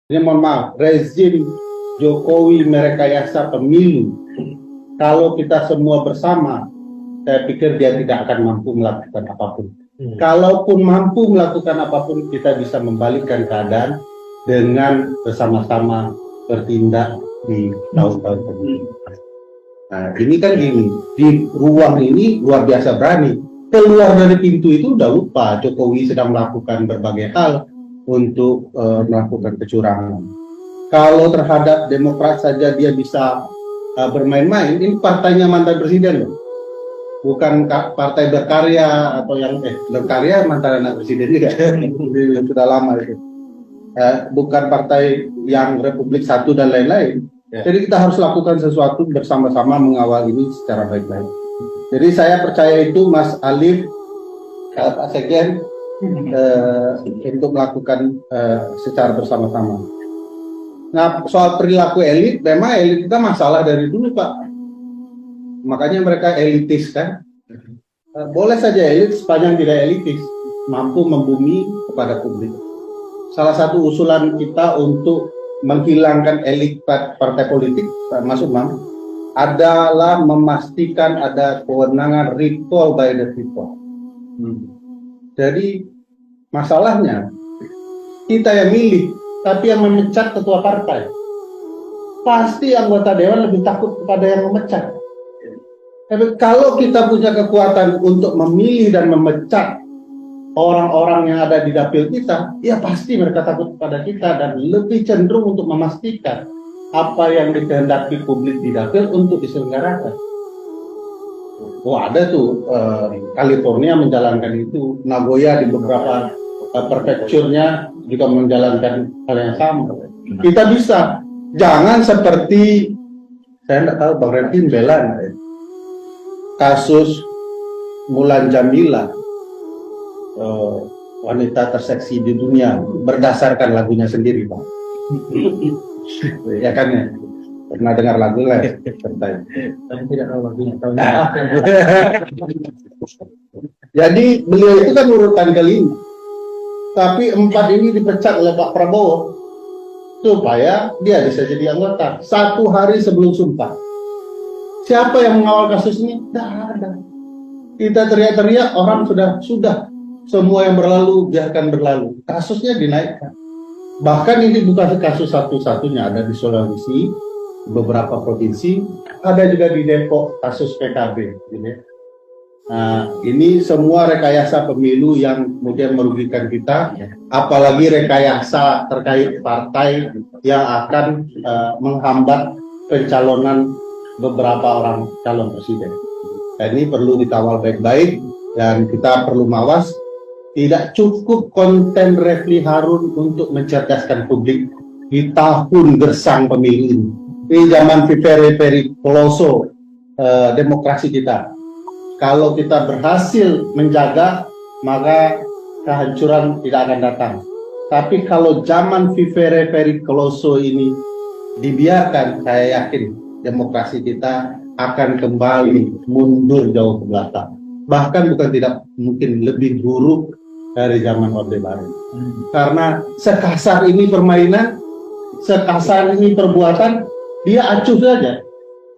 Ini mohon maaf, rezim Jokowi merekayasa pemilu. Kalau kita semua bersama, saya pikir dia tidak akan mampu melakukan apapun. Kalaupun mampu melakukan apapun, kita bisa membalikkan keadaan dengan bersama-sama bertindak di tahun-tahun pemilu. Nah, ini kan gini, di ruang ini luar biasa berani. Keluar dari pintu itu udah lupa Jokowi sedang melakukan berbagai hal untuk melakukan kecurangan. Kalau terhadap Demokrat saja dia bisa bermain-main, ini partainya mantan presiden loh. Bukan partai berkarya atau yang berkarya mantan anak presiden juga sudah lama itu. Bukan partai yang Republik Satu dan lain-lain. Jadi kita harus lakukan sesuatu bersama-sama mengawal ini secara baik-baik. Jadi saya percaya itu Mas Alif, Pak Sekjen, untuk melakukan secara bersama-sama. Nah, soal perilaku elit, memang elit kita masalah dari dulu, Pak. Makanya mereka elitis kan. Boleh saja elit sepanjang tidak elitis, mampu membumi kepada publik. Salah satu usulan kita untuk menghilangkan elit partai politik, masuk Mam, adalah memastikan ada kewenangan recall by the people. Jadi masalahnya kita yang milih, tapi yang memecat ketua partai. Pasti anggota dewan lebih takut kepada yang memecat. Tapi kalau kita punya kekuatan untuk memilih dan memecat orang-orang yang ada di dapil kita, ya pasti mereka takut kepada kita dan lebih cenderung untuk memastikan apa yang dikehendaki publik di dapil untuk diselenggarakan. Ada tuh California menjalankan itu, Nagoya di beberapa prefekturnya juga menjalankan hal yang sama. Kita bisa, jangan seperti saya tidak tahu Bang Refin bela kasus Mulan Jamila, wanita terseksi di dunia berdasarkan lagunya sendiri, Pak. Ya kan ya? Pernah dengar lagu lah? Tapi tidak tahu lagunya. Jadi beliau itu kan urutan kelima, tapi 4 ini dipecat oleh Pak Prabowo supaya dia bisa jadi anggota 1 hari sebelum sumpah. Siapa yang mengawal kasus ini? Tidak ada. Kita teriak-teriak, orang sudah semua yang berlalu biarkan berlalu. Kasusnya dinaikkan. Bahkan ini bukan kasus satu-satunya, ada di Sulawesi, beberapa provinsi, ada juga di Depok kasus PKB. Nah, ini semua rekayasa pemilu yang kemudian merugikan kita, apalagi rekayasa terkait partai yang akan menghambat pencalonan beberapa orang calon presiden. Dan ini perlu dikawal baik-baik dan kita perlu mawas. Tidak cukup konten Refli Harun untuk mencerdaskan publik di tahun gersang pemilu ini. Di zaman Vivere Coloso demokrasi kita. Kalau kita berhasil menjaga, maka kehancuran tidak akan datang. Tapi kalau zaman Vivere Coloso ini dibiarkan, saya yakin demokrasi kita akan kembali mundur jauh ke belakang. Bahkan bukan tidak mungkin lebih buruk dari zaman Orde Baru. Karena sekasar ini permainan, sekasar ini perbuatan, dia acuh saja.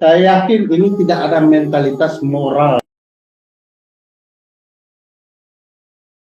Saya yakin ini tidak ada mentalitas moral.